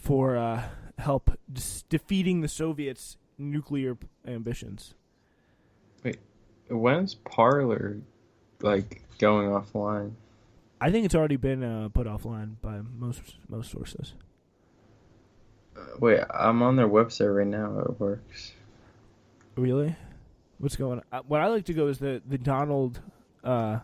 for help defeating the Soviets' nuclear ambitions. Wait, when's Parler going offline? I think it's already been put offline by most sources. Wait, I'm on their website right now. It works. Really? What's going on? What I like to go is the Donald. The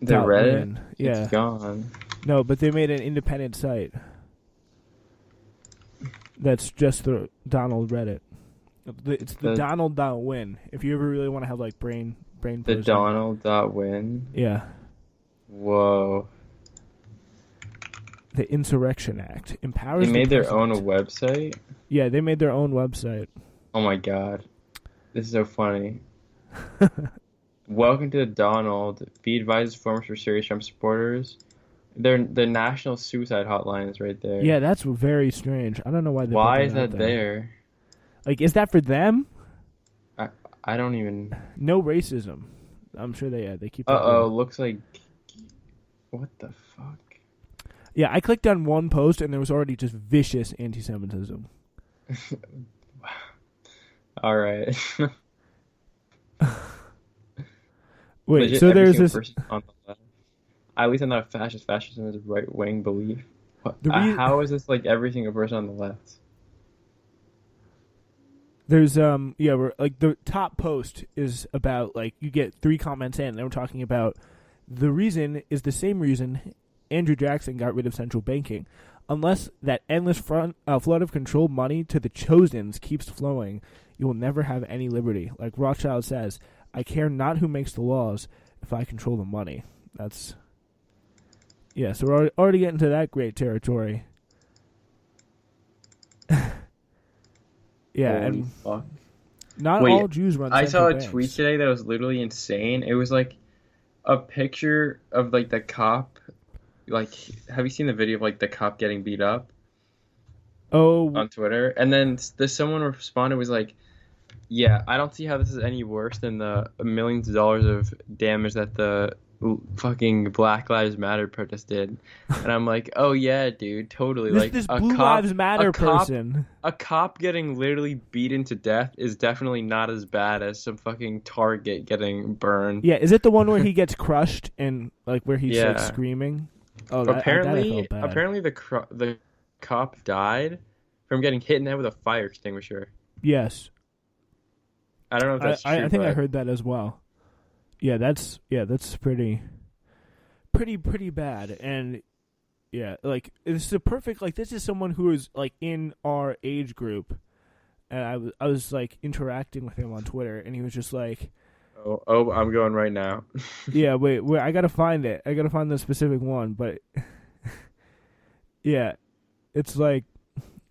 Reddit? Win. Yeah. It's gone. No, but they made an independent site. That's just the Donald Reddit. It's the Donald.win. If you ever really want to have brain. The Donald.win. Yeah. Whoa. The Insurrection Act empowers. They made their own website. Yeah, they made their own website. Oh my god, this is so funny. Welcome to the Donald. Be advised, former for serious Trump supporters. The national suicide hotline is right there. Yeah, that's very strange. I don't know why. Why is that there? Is that for them? I don't even. No racism. I'm sure they keep. Looks like. What the fuck? Yeah, I clicked on one post and there was already just vicious anti-Semitism. All right. Wait, Legit, so there's this. On the left. At least I'm not a fascist. Fascism is a right-wing belief. How is this every single person on the left? There's the top post is about you get 3 comments in and we're talking about the reason is the same reason Andrew Jackson got rid of central banking. Unless that endless flood of controlled money to the chosens keeps flowing, you will never have any liberty. Like Rothschild says, I care not who makes the laws if I control the money. That's... Yeah, so we're already getting to that great territory. Yeah, Holy and fuck. Not all Jews run I saw a banks. tweet today that was literally insane. It was a picture of the cop. Have you seen the video of the cop getting beat up? Oh, on Twitter, and then someone responded was yeah, I don't see how this is any worse than the millions of dollars of damage that the fucking Black Lives Matter protest did. And I'm oh yeah, dude, totally. This Blue Lives Matter person. A cop getting literally beaten to death is definitely not as bad as some fucking Target getting burned. Yeah, is it the one where he gets crushed and where he's screaming? Oh, apparently the cop died from getting hit in the head with a fire extinguisher. Yes. I don't know if that's true. I think I heard that as well. Yeah, that's pretty bad. And yeah, this is a perfect this is someone who is in our age group, and I was interacting with him on Twitter, and he was just Oh, I'm going right now. Yeah, wait, I gotta find it. I gotta find the specific one, but yeah, it's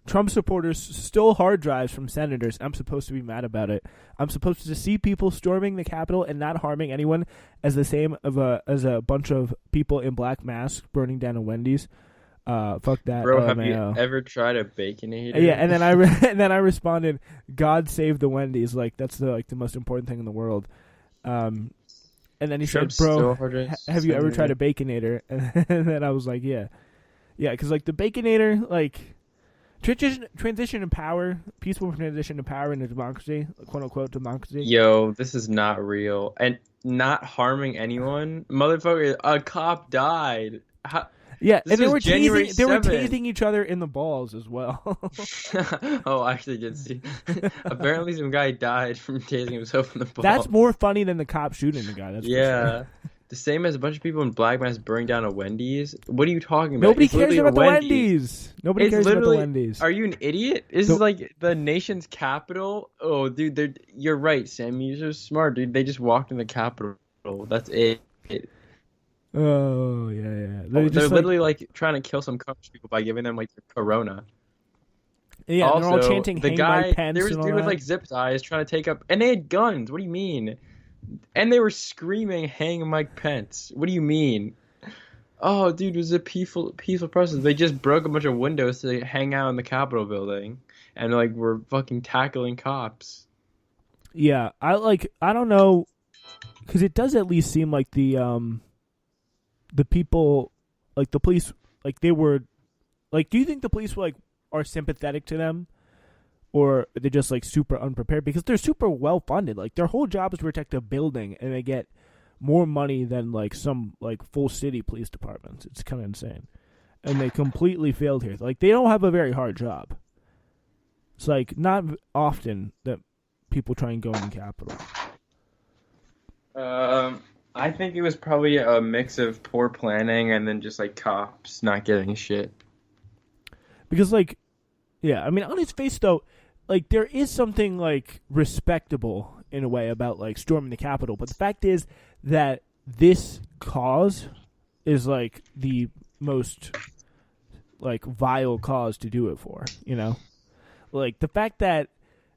Trump supporters stole hard drives from senators. I'm supposed to be mad about it. I'm supposed to see people storming the Capitol and not harming anyone as the same as a bunch of people in black masks burning down a Wendy's. Fuck that. Bro, have you ever tried a Baconator? Yeah, and then I responded, "God save the Wendy's." That's the most important thing in the world. And then he said, "Bro, have you ever tried a Baconator?" And then I was yeah, because the Baconator, transition to power, peaceful transition to power in a democracy, quote unquote democracy. Yo, this is not real and not harming anyone, motherfucker. A cop died. Yeah, and they were tasing each other in the balls as well. Oh, I actually did see. Apparently, some guy died from tasing himself in the balls. That's more funny than the cop shooting the guy. That's yeah. The same as a bunch of people in black masks burning down a Wendy's. What are you talking about? Nobody cares about the Wendy's. Nobody cares about the Wendy's. Are you an idiot? This is the nation's capital. Oh, dude, you're right, Sam. You're so smart, dude. They just walked in the Capitol. That's it. Oh, yeah. They're literally trying to kill some country people by giving them Corona. Yeah, also, they're all chanting the "Hang guy, Mike Pence." There was a dude with zip ties trying to take up, and they had guns. What do you mean? And they were screaming, "Hang Mike Pence." What do you mean? Oh, dude, it was a peaceful process. They just broke a bunch of windows to hang out in the Capitol building, and we're fucking tackling cops. Yeah, I don't know, because it does at least seem like the people, the police, they were, do you think the police were are sympathetic to them, or they're just like super unprepared because they're super well funded. Like their whole job is to protect a building, and they get more money than like some like full city police departments. It's kind of insane, and they completely failed here. Like they don't have a very hard job. It's like not often that people try and go in the Capitol. I think it was probably a mix of poor planning and then just like cops not giving a shit. Because like, yeah, I mean, on its face though, like there is something like respectable in a way about like storming the Capitol, but the fact is that this cause is like the most like vile cause to do it for, you know? Like the fact that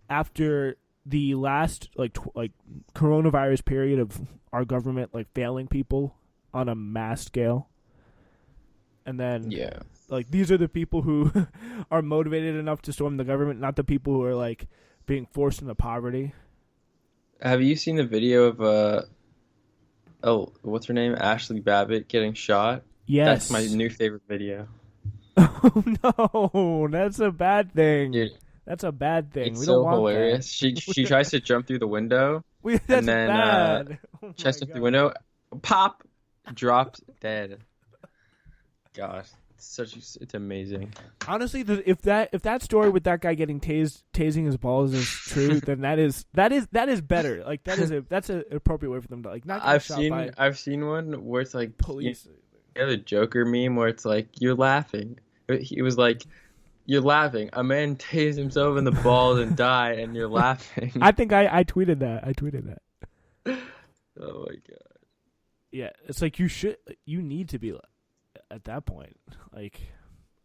after the last like coronavirus period of our government like failing people on a mass scale, and then like these are the people who are motivated enough to storm the government, not the people who are like being forced into poverty. Have you seen the video of what's her name, Ashley Babbitt getting shot? Yes, that's my new favorite video. Oh no, that's a bad thing. Dude, that's a bad thing. It's we don't so want hilarious. That. She tries to jump through the window, that's and then bad. chest through the window, pop, dropped dead. Gosh, it's amazing. Honestly, if that story with that guy getting tasing his balls is true, then that is better. Like that's an appropriate way for them to like not. I've seen one where it's like police. You know the Joker meme where it's like you're laughing. He was like, "You're laughing. A man tased himself in the balls and died, and you're laughing." I think I tweeted that. Oh my god. Yeah, it's like you need to be at that point. Like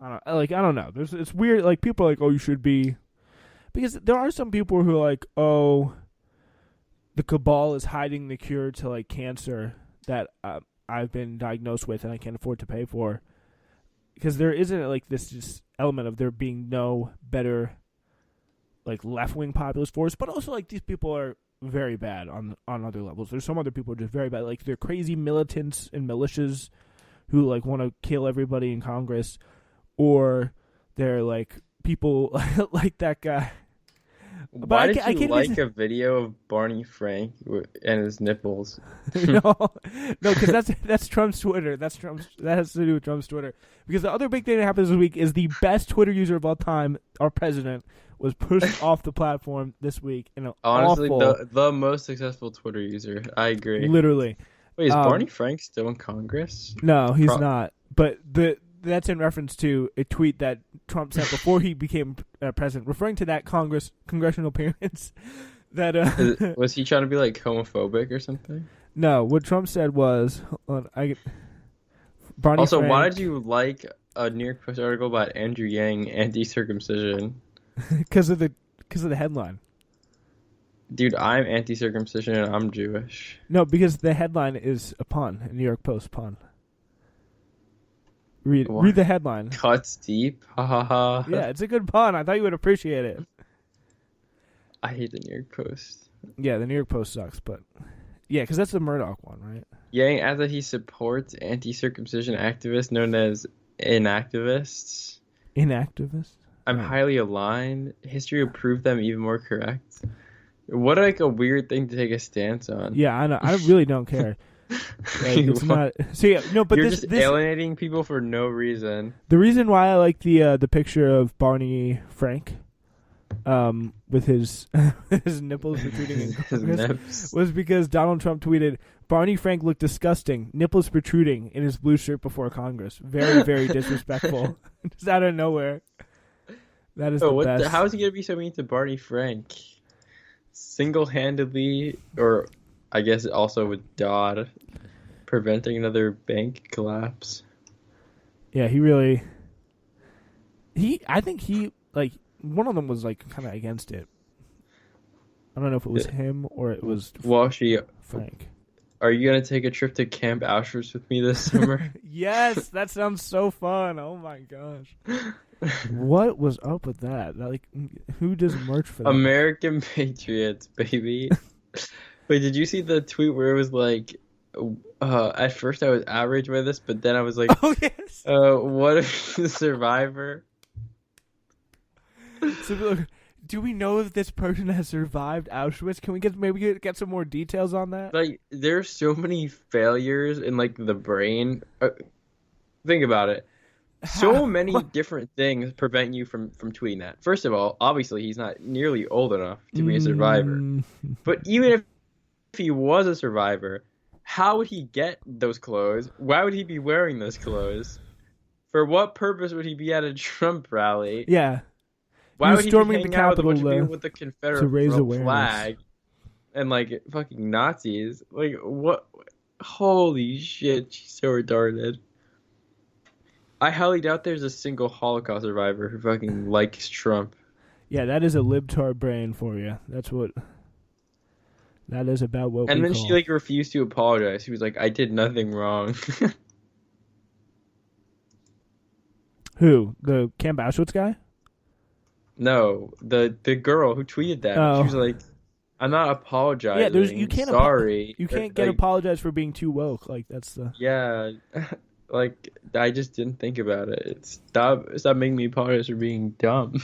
I don't know. It's weird. Like people are like, oh, you should be, because there are some people who are like, oh, the cabal is hiding the cure to like cancer that I've been diagnosed with and I can't afford to pay for, because there isn't like this just element of there being no better like left-wing populist force, but also like these people are very bad on other levels. There's some other people who are just very bad. Like they're crazy militants and militias who like want to kill everybody in Congress, or they're like people like that guy. Why did you like a video of Barney Frank and his nipples? no, because that's Trump's Twitter. That has to do with Trump's Twitter. Because the other big thing that happened this week is the best Twitter user of all time, our president, was pushed off the platform this week. Honestly, the most successful Twitter user. I agree. Literally. Wait, is Barney Frank still in Congress? No, he's not. But that's in reference to a tweet that Trump sent before he became president, referring to that congressional appearance. That was he trying to be like homophobic or something? No, what Trump said was, Barney. Also, Frank, why did you like a New York Post article about Andrew Yang anti-circumcision? Because of the headline. Dude, I'm anti-circumcision and I'm Jewish. No, because the headline is a pun, a New York Post pun. Read the headline. Cuts deep. Ha ha ha. Yeah, it's a good pun. I thought you would appreciate it. I hate the New York Post. Yeah, the New York Post sucks, but yeah, because that's the Murdoch one, right? Yang adds that he supports anti-circumcision activists known as inactivists. Inactivists? I'm highly aligned. History will prove them even more correct. What like a weird thing to take a stance on. Yeah, I know. I really don't care. Like, it's not. So yeah, no, but you're just alienating people for no reason. The reason why I like the picture of Barney Frank, with his his nipples protruding in Congress, was because Donald Trump tweeted, "Barney Frank looked disgusting, nipples protruding in his blue shirt before Congress. Very, very disrespectful." Just out of nowhere. That is the best. How is he gonna be so mean to Barney Frank? Single-handedly, or I guess also with Dodd, preventing another bank collapse. Yeah, I think he, like, one of them was, like, kind of against it. I don't know if it was him or it was Frank. Are you going to take a trip to Camp Auschwitz with me this summer? Yes, that sounds so fun. Oh, my gosh. What was up with that? Like, who does merch for that? American Patriots, baby. Wait, did you see the tweet where it was like, at first I was outraged by this, but then I was like, oh, yes. what if the survivor So, look, do we know if this person has survived Auschwitz? Can we get some more details on that? Like, there's so many failures in like the brain. Think about it. So many different things prevent you from tweeting that. First of all, obviously he's not nearly old enough to be a survivor. But even if he was a survivor, how would he get those clothes? Why would he be wearing those clothes? For what purpose would he be at a Trump rally? Yeah. Why would he be storming hanging the out with a Capitol bunch of people with the Confederate flag and like fucking Nazis? Like what? Holy shit! She's so retarded. I highly doubt there's a single Holocaust survivor who fucking likes Trump. Yeah, that is a libtard brain for you. That is about what. And then she like refused to apologize. She was like, "I did nothing wrong." Who? The Camp Auschwitz guy? No, the girl who tweeted that. Oh. She was like, "I'm not apologizing. Yeah, you can't. Sorry, you can't get apologized for being too woke. Like that's the. Yeah, like I just didn't think about it. Stop making me apologize for being dumb.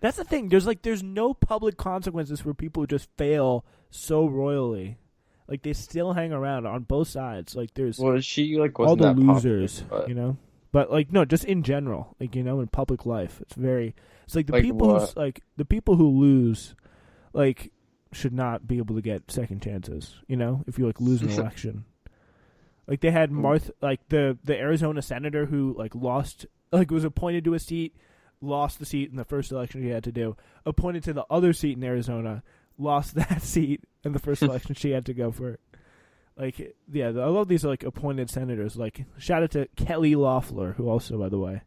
That's the thing. There's no public consequences for people who just fail so royally. Like they still hang around on both sides. Like there's she like all wasn't the that losers, popular, you know. But like no, just in general, like in public life, it's like the like people who lose, like should not be able to get second chances. You know, if you like lose an election, like they had the Arizona senator who like lost, like was appointed to a seat, lost the seat in the first election she had to do, appointed to the other seat in Arizona, lost that seat in the first election she had to go for. Like, yeah, I love these like appointed senators. Like, shout out to Kelly Loeffler, who also, by the way,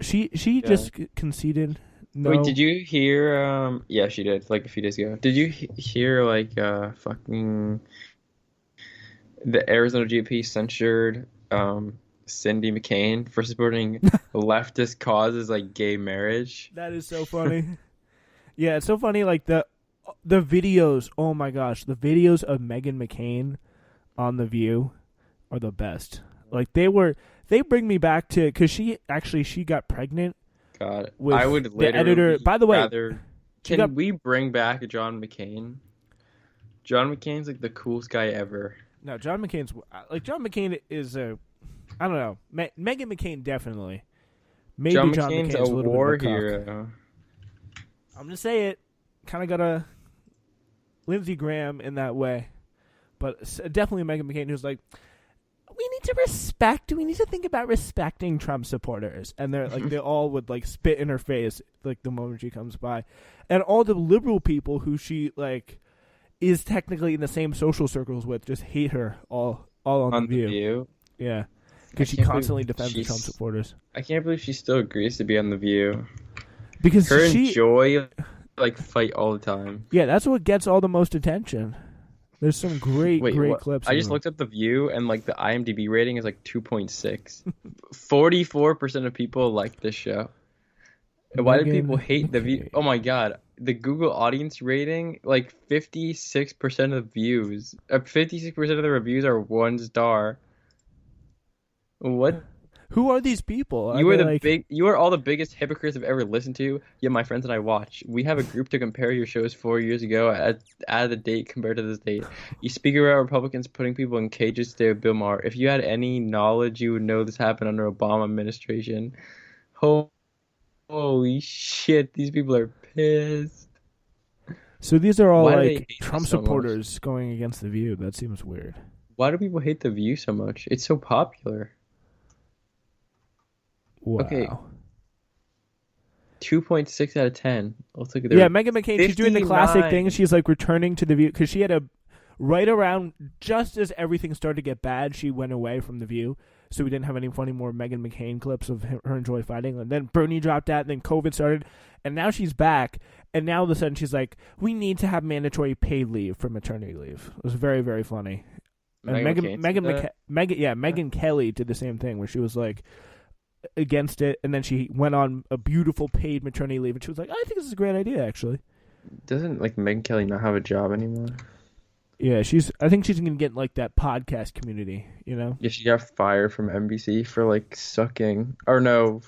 she just conceded. No. Wait, did you hear? Yeah, she did like a few days ago. Did you hear like fucking the Arizona GOP censured Cindy McCain for supporting leftist causes like gay marriage? That is so funny. Yeah, it's so funny. Like the videos, oh my gosh, the videos of Meghan McCain on The View are the best. Like they bring me back to, because she got pregnant. God, with I would literally the editor. By the way, we bring back John McCain? John McCain's like the coolest guy ever. No, John McCain is a, I don't know. Meghan McCain definitely. Maybe John McCain's a war hero. I'm gonna say it. Kind of got a Lindsey Graham in that way, but definitely Meghan McCain, who's like, we need to think about respecting Trump supporters, and they're like, they all would like spit in her face like the moment she comes by, and all the liberal people who she like is technically in the same social circles with just hate her all on the View. Yeah, because she constantly defends the Trump supporters. I can't believe she still agrees to be on The View because her and Joy like fight all the time. Yeah, that's what gets all the most attention. There's some great clips. I just looked up The View, and like the IMDb rating is like 2.6. 44% of people like this show. Why do people hate The View? Oh my god, the Google audience rating, like 56% of views, 56% of the reviews are 1 star. What? Who are these people? You are all the biggest hypocrites I've ever listened to. Yet my friends and I watch. We have a group to compare your shows 4 years ago at the date compared to this date. You speak about Republicans putting people in cages today with Bill Maher. If you had any knowledge, you would know this happened under Obama administration. Holy shit, these people are pissed. So these are all like Trump supporters going against The View. That seems weird. Why do people hate The View so much? It's so popular. Wow. Okay. 2.6 out of 10. Let's look at Meghan McCain, she's doing the classic thing. She's like returning to The View because she had right around just as everything started to get bad, she went away from The View. So we didn't have any funny more Meghan McCain clips of her and Joy fighting. And then Bernie dropped out, and then COVID started. And now she's back. And now all of a sudden she's like, we need to have mandatory paid leave for maternity leave. It was very, very funny. And Megyn Kelly did the same thing where she was like, against it, and then she went on a beautiful paid maternity leave, and she was like, I think this is a great idea, actually. Doesn't like Megyn Kelly not have a job anymore? Yeah, I think she's gonna get like that podcast community, you know? Yeah, she got fired from NBC for like sucking, or no,